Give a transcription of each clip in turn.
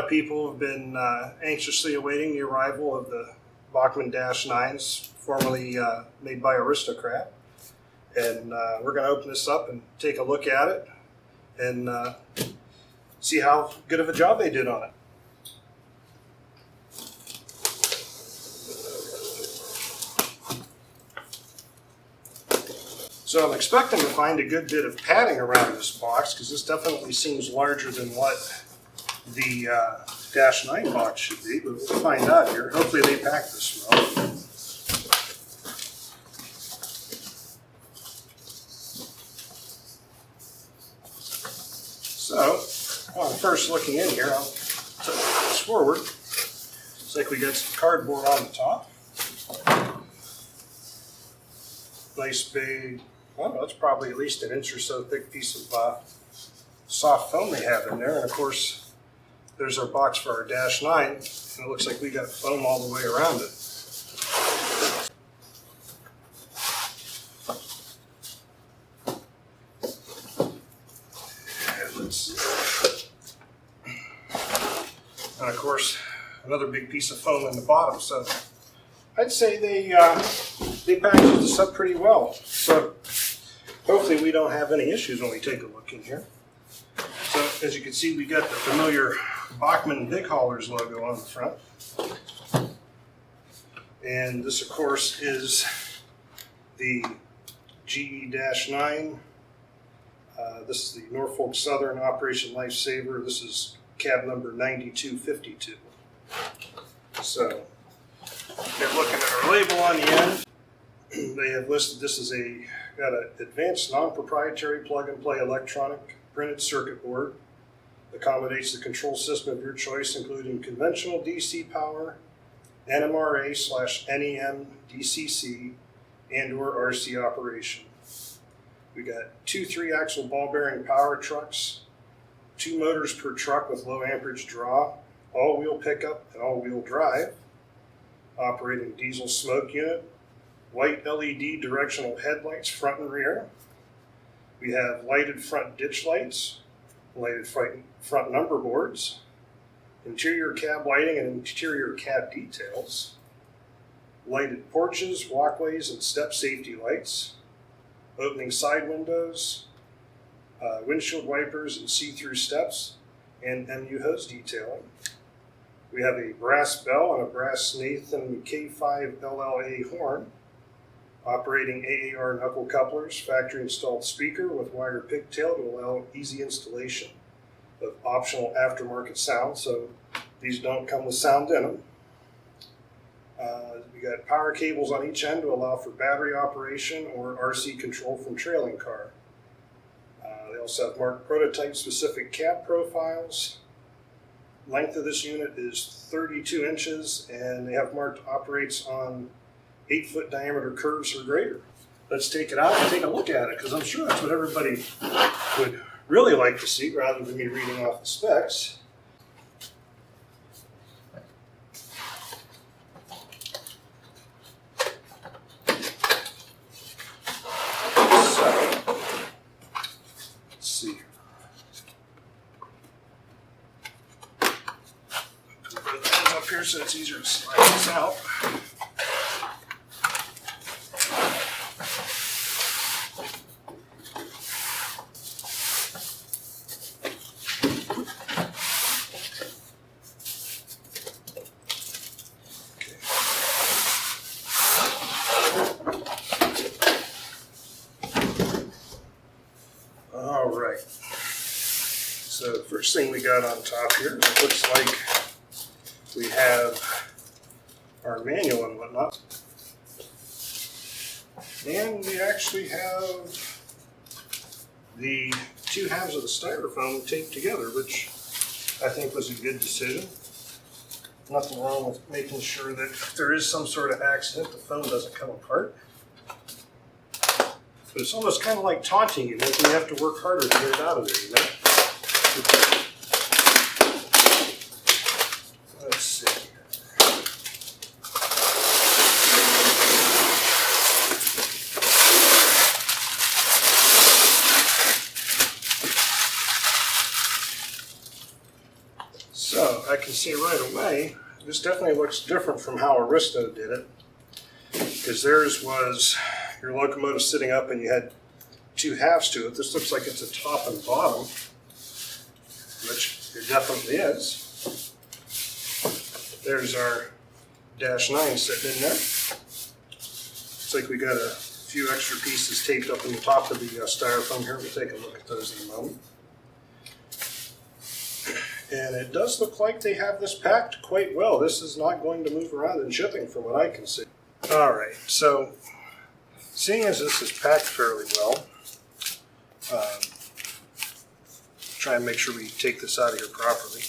of people have been anxiously awaiting the arrival of the Bachmann Dash 9s, formerly made by Aristo-Craft. And we're going to open this up and take a look at it and see how good of a job they did on it. So I'm expecting to find a good bit of padding around this box, because this definitely seems larger than what the Dash 9 box should be, but we'll find out here. Hopefully they packed this well. So, well, first looking in here, I'll tilt this forward. Looks like we got some cardboard on the top. Nice big, well, that's probably at least an inch or so thick piece of soft foam they have in there. And of course, there's our box for our Dash 9, and it looks like we got foam all the way around it. And let's see. And of course, another big piece of foam in the bottom. So I'd say they packaged this up pretty well. So hopefully we don't have any issues when we take a look in here. So as you can see, we got the familiar Bachmann Big Haulers logo on the front. And this, of course, is the GE-9. This is the Norfolk Southern Operation Lifesaver. This is cab number 9252. So, they're looking at our label on the end. They have listed this as got an advanced non-proprietary plug-and-play electronic printed circuit board. Accommodates the control system of your choice, including conventional DC power, NMRA/NEM DCC, and/or RC operation. We got 2 3-axle ball bearing power trucks, 2 motors per truck with low amperage draw, all-wheel pickup and all-wheel drive, operating diesel smoke unit, white LED directional headlights front and rear. We have lighted front ditch lights, lighted front number boards, interior cab lighting and interior cab details, lighted porches, walkways, and step safety lights, opening side windows, windshield wipers and see-through steps, and MU hose detailing. We have a brass bell and a brass Nathan K5 LLA horn, operating AAR knuckle couplers, factory installed speaker with wire pigtail to allow easy installation of optional aftermarket sound, so these don't come with sound in them. We got power cables on each end to allow for battery operation or RC control from trailing car. They also have marked prototype specific cab profiles. Length of this unit is 32 inches, and they have marked operates on 8-foot diameter curves or greater. Let's take it out and take a look at it, because I'm sure that's what everybody would really like to see rather than me reading off the specs. So, let's see. Put both ends up here so it's easier to slide this out. All right. So the first thing we got on top here, it looks like we have our manual and whatnot. And we actually have the 2 halves of the styrofoam taped together, which I think was a good decision. Nothing wrong with making sure that if there is some sort of accident, the foam doesn't come apart. But it's almost kind of like taunting you, making you have to work harder to get it out of there, you know? Let's see here. So I see right away, this definitely looks different from how Aristo did it, because theirs was your locomotive sitting up and you had two halves to it. This looks like it's a top and bottom, which it definitely is. There's our Dash 9 sitting in there. Looks like we got a few extra pieces taped up on the top of the styrofoam here. We'll take a look at those in a moment. And it does look like they have this packed quite well. This is not going to move around in shipping from what I can see. All right, so seeing as this is packed fairly well, try and make sure we take this out of here properly.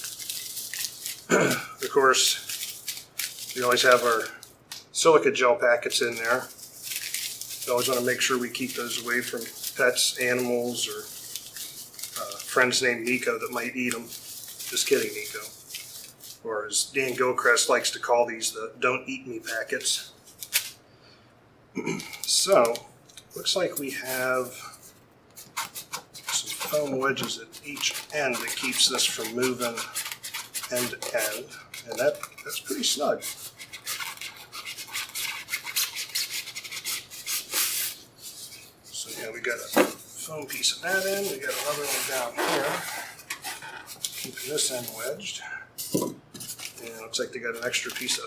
Of course, we always have our silica gel packets in there. We always want to make sure we keep those away from pets, animals, or friends named Nico that might eat them. Just kidding, Nico. Or as Dan Gilchrist likes to call these, the don't eat me packets. So, looks like we have some foam wedges at each end that keeps this from moving end to end. And that's pretty snug. So yeah, we got a foam piece of that end. We got another one down here, keeping this end wedged. And it looks like they got an extra piece of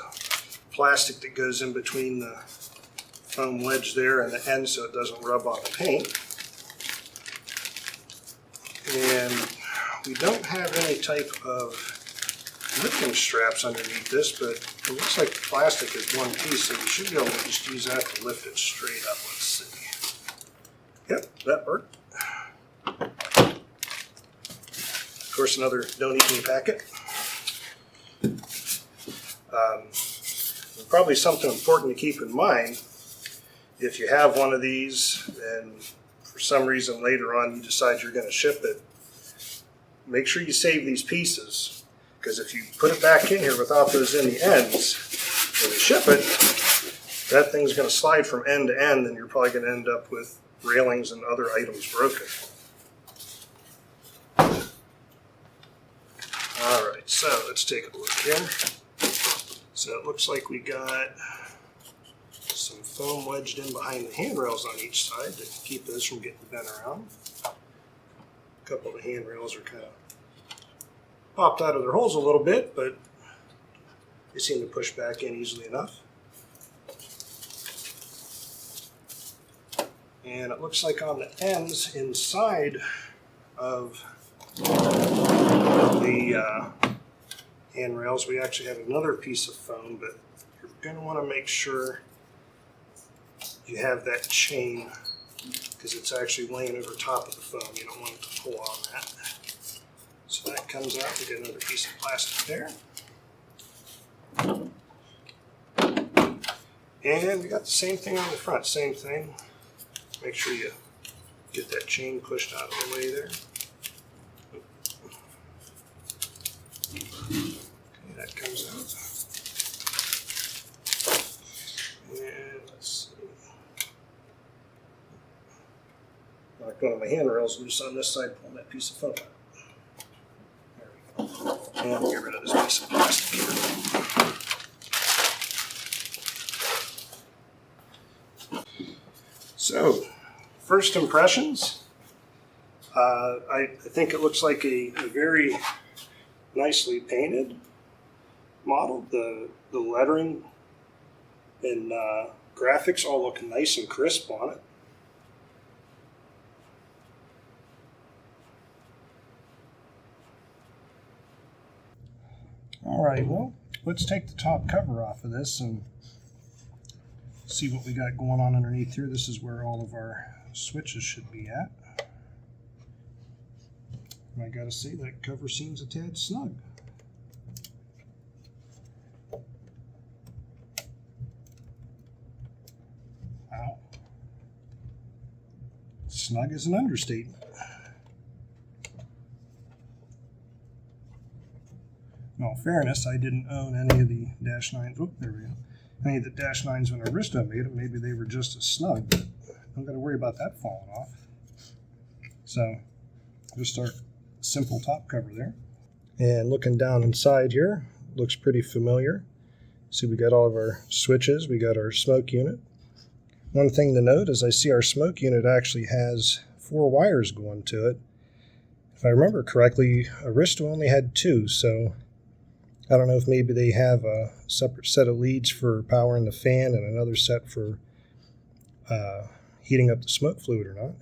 plastic that goes in between the foam wedge there and the end so it doesn't rub on the paint. And we don't have any type of lifting straps underneath this, but it looks like the plastic is one piece, so we should be able to just use that to lift it straight up. Let's see. Yep, that worked. Of course, another don't eat me packet. Probably something important to keep in mind if you have one of these and for some reason later on you decide you're going to ship it, make sure you save these pieces, because if you put it back in here without those in the ends when you ship it, that thing's going to slide from end to end and you're probably going to end up with railings and other items broken. Alright, so let's take a look here. So it looks like we got some foam wedged in behind the handrails on each side to keep those from getting bent around. A couple of the handrails are kind of popped out of their holes a little bit, but they seem to push back in easily enough. And it looks like on the ends inside of the handrails, we actually have another piece of foam, but you're going to want to make sure you have that chain because it's actually laying over top of the foam. You don't want it to pull on that. So that comes out. We get another piece of plastic there. And we got the same thing on the front, same thing. Make sure you get that chain pushed out of the way there. Okay, that comes out. And let's see. Knocked one of my handrails loose on this side, pulling that piece of foam out. There we go. And we'll get rid of this piece of plastic here. So, first impressions. I think it looks like a very nicely painted model. The lettering and graphics all look nice and crisp on it. All right, well, let's take the top cover off of this and see what we got going on underneath here. This is where all of our switches should be at. And I gotta say, that cover seems a tad snug. Wow. Snug is an understatement. In all fairness, I didn't own any of the Dash 9s. Oh, there we go. Any of the Dash 9s when Aristo made them. Maybe they were just as snug, but I'm going to worry about that falling off. So, just our simple top cover there. And looking down inside here, looks pretty familiar. See, we got all of our switches, we got our smoke unit. One thing to note is I see our smoke unit actually has 4 wires going to it. If I remember correctly, Aristo only had 2, so I don't know if maybe they have a separate set of leads for powering the fan and another set for heating up the smoke fluid or not.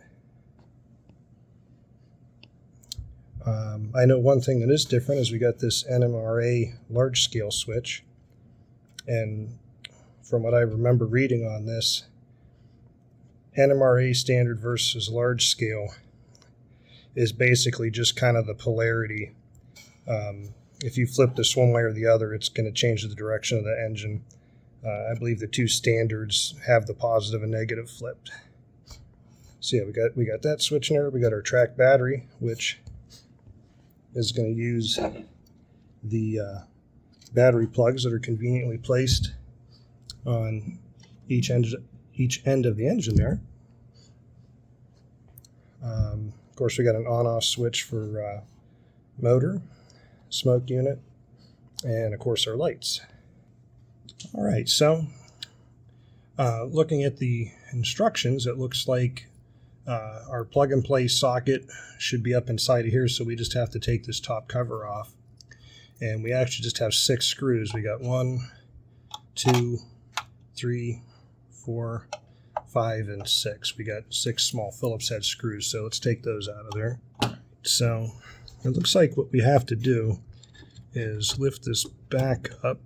I know one thing that is different is we got this NMRA large scale switch, and from what I remember reading on this, NMRA standard versus large scale is basically just kind of the polarity. If you flip this one way or the other, it's going to change the direction of the engine. I believe the 2 standards have the positive and negative flipped. So yeah, we got that switch in there. We got our track battery, which is going to use the battery plugs that are conveniently placed on each end of the engine there. Of course, we got an on-off switch for motor, smoke unit, and of course our lights. All right, so looking at the instructions, it looks like our plug-and-play socket should be up inside of here, so we just have to take this top cover off. And we actually just have 6 screws. We got 1, 2, 3, 4, 5, and 6. We got 6 small Phillips head screws, so let's take those out of there. So it looks like what we have to do is lift this back up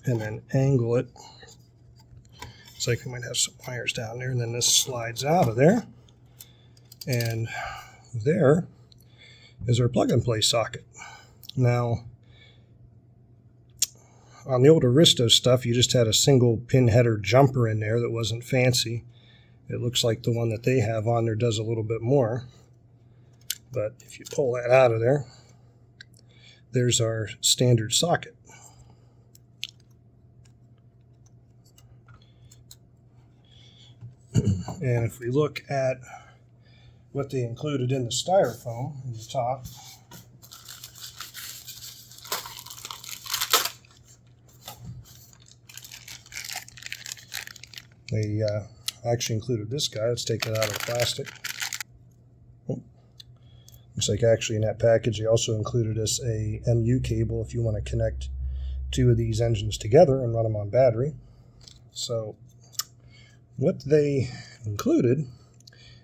and then angle it. Looks like we might have some wires down there, and then this slides out of there. And there is our plug-and-play socket. Now, on the old Aristo stuff, you just had a single pin header jumper in there that wasn't fancy. It looks like the one that they have on there does a little bit more. But if you pull that out of there, there's our standard socket. And if we look at what they included in the styrofoam in the top, they actually included this guy. Let's take it out of plastic. Looks like actually in that package they also included us a MU cable if you want to connect 2 of these engines together and run them on battery. So what they included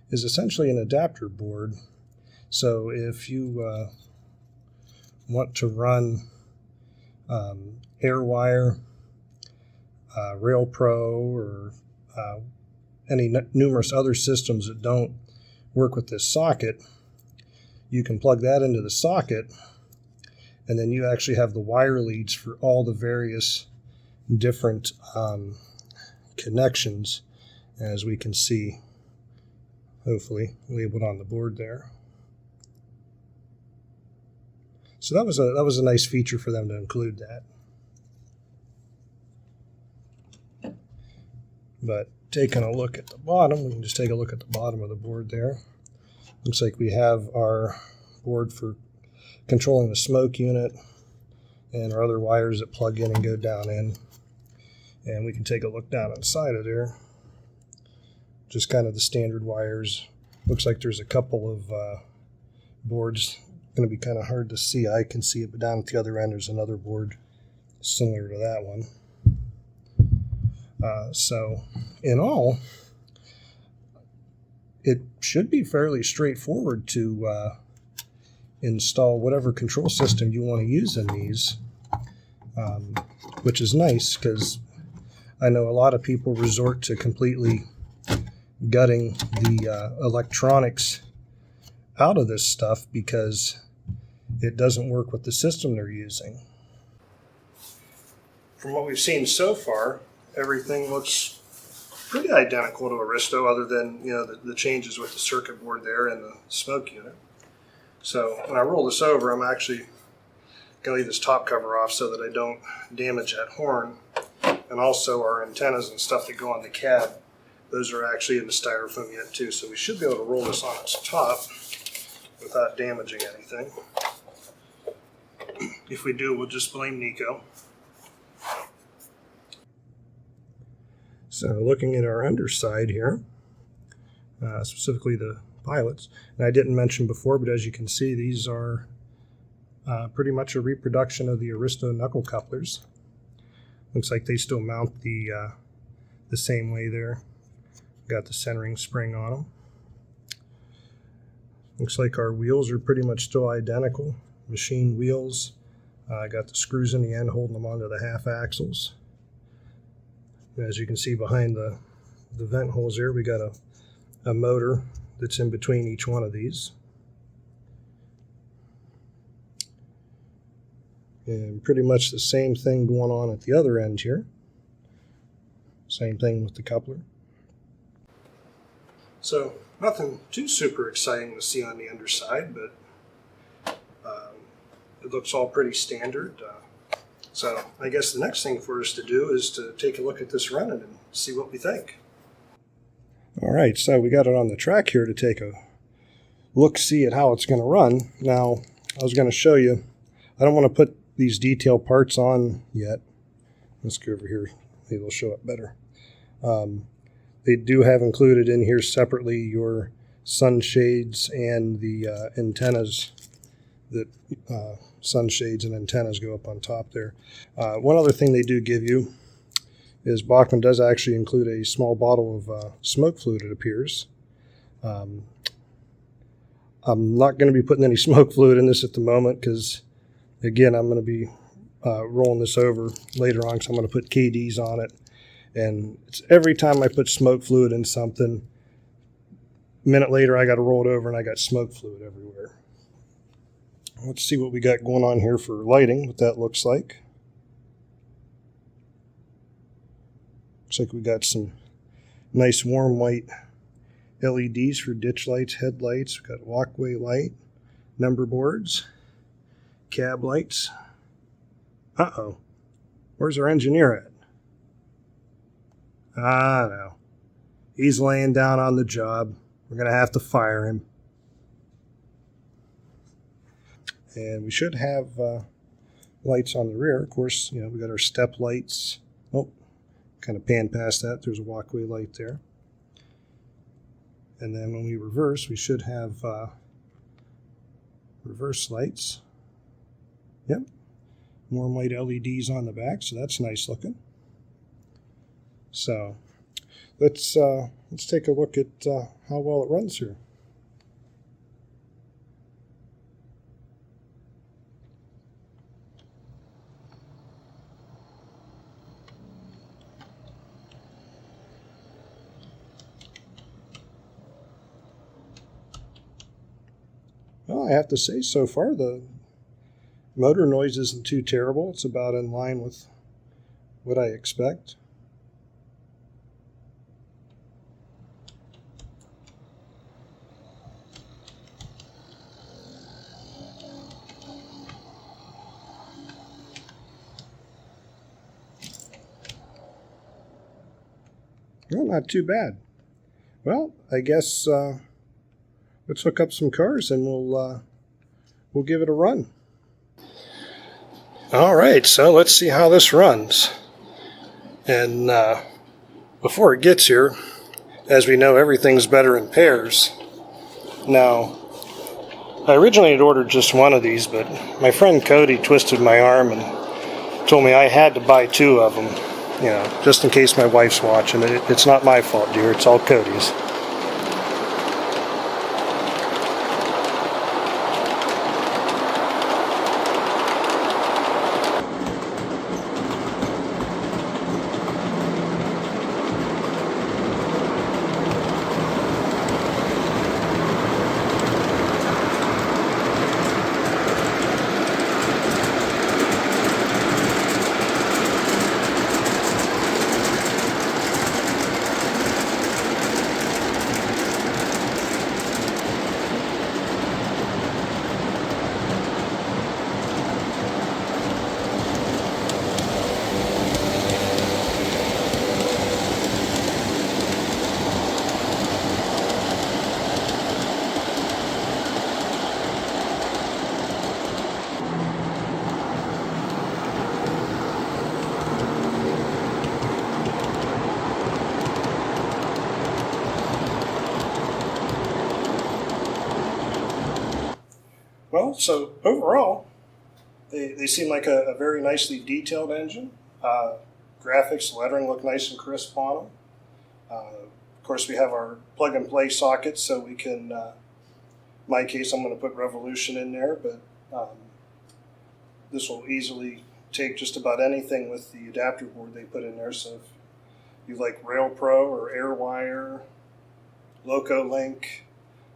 is essentially an adapter board. So if you want to run AirWire, RailPro, or any numerous other systems that don't work with this socket, you can plug that into the socket, and then you actually have the wire leads for all the various different connections, as we can see, hopefully labeled on the board there. So that was a nice feature for them to include that. But taking a look at the bottom, we can just take a look at the bottom of the board there. Looks like we have our board for controlling the smoke unit and our other wires that plug in and go down in. And we can take a look down inside of there. Just kind of the standard wires. Looks like there's a couple of boards. Going to be kind of hard to see. I can see it, but down at the other end there's another board similar to that one. So in all, it should be fairly straightforward to install whatever control system you want to use in these, which is nice because I know a lot of people resort to completely gutting the electronics out of this stuff because it doesn't work with the system they're using. From what we've seen so far, everything looks pretty identical to Aristo, other than the changes with the circuit board there and the smoke unit. So when I roll this over, I'm actually going to leave this top cover off so that I don't damage that horn, and also our antennas and stuff that go on the cab. Those are actually in the styrofoam yet too, so we should be able to roll this on its top without damaging anything. If we do, we'll just blame Nico. So looking at our underside here, specifically the pilots, and I didn't mention before, but as you can see, these are pretty much a reproduction of the Aristo knuckle couplers. Looks like they still mount the same way there. Got the centering spring on them. Looks like our wheels are pretty much still identical. Machined wheels. Got the screws in the end holding them onto the half axles. And as you can see behind the vent holes here, we got a motor that's in between each one of these. And pretty much the same thing going on at the other end here. Same thing with the coupler. So nothing too super exciting to see on the underside, but it looks all pretty standard. So I guess the next thing for us to do is to take a look at this running and see what we think. All right, so we got it on the track here to take a look-see at how it's going to run. Now, I was going to show you, I don't want to put these detail parts on yet. Let's go over here, maybe it'll show up better. They do have included in here separately your sunshades and the antennas that sunshades and antennas go up on top there. One other thing they do give you is Bachmann does actually include a small bottle of smoke fluid, it appears. I'm not going to be putting any smoke fluid in this at the moment because, again, I'm going to be rolling this over later on because I'm going to put KDs on it. And it's every time I put smoke fluid in something, a minute later I got to roll it over and I got smoke fluid everywhere. Let's see what we got going on here for lighting, what that looks like. Looks like we got some nice warm white LEDs for ditch lights, headlights. We've got walkway light, number boards, cab lights. Uh-oh. Where's our engineer at? Ah, no. He's laying down on the job. We're going to have to fire him. And we should have lights on the rear. Of course, you know, we got our step lights. Oh, kind of pan past that. There's a walkway light there. And then when we reverse, we should have reverse lights. Yep. Warm white LEDs on the back, so that's nice looking. So let's take a look at how well it runs here. Well, I have to say, so far the motor noise isn't too terrible. It's about in line with what I expect. Well, not too bad. Well, I guess let's hook up some cars and we'll give it a run. All right, so let's see how this runs. And before it gets here, as we know, everything's better in pairs. Now, I originally had ordered just one of these, but my friend Cody twisted my arm and told me I had to buy two of them. You know, just in case my wife's watching. It's not my fault, dear. It's all Cody's. Well, so overall, they seem like a very nicely detailed engine. Graphics, lettering look nice and crisp on them. Of course, we have our plug-and-play sockets, so we can, in my case, I'm going to put Revolution in there, but this will easily take just about anything with the adapter board they put in there. So if you like Rail Pro or Airwire, Loco Link,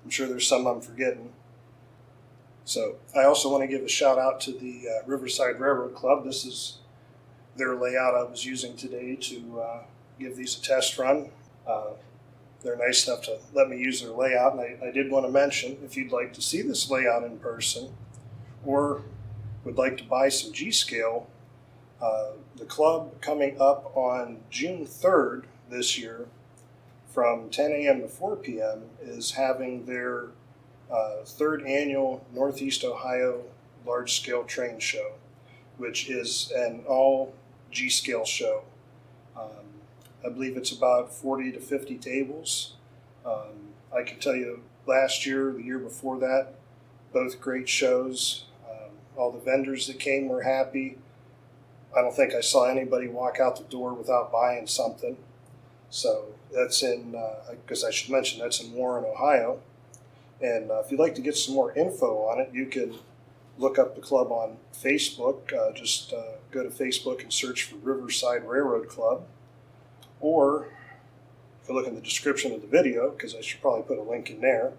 I'm sure there's some I'm forgetting. So I also want to give a shout out to the Riverside Railroad Club. This is their layout I was using today to give these a test run. They're nice enough to let me use their layout, and I did want to mention, if you'd like to see this layout in person or would like to buy some G-Scale, the club coming up on June 3rd this year from 10 a.m. to 4 p.m. is having their third annual Northeast Ohio large-scale train show, which is an all G-Scale show. I believe it's about 40 to 50 tables. I can tell you last year, the year before that, both great shows. All the vendors that came were happy. I don't think I saw anybody walk out the door without buying something. So that's in, because I should mention, that's in Warren, Ohio. And if you'd like to get some more info on it, you can look up the club on Facebook. Just go to Facebook and search for Riverside Railroad Club. Or if you look in the description of the video, because I should probably put a link in there,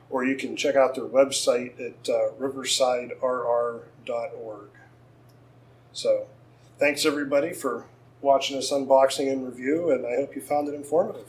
or you can check out their website at riversiderr.org. So thanks everybody for watching this unboxing and review, and I hope you found it informative.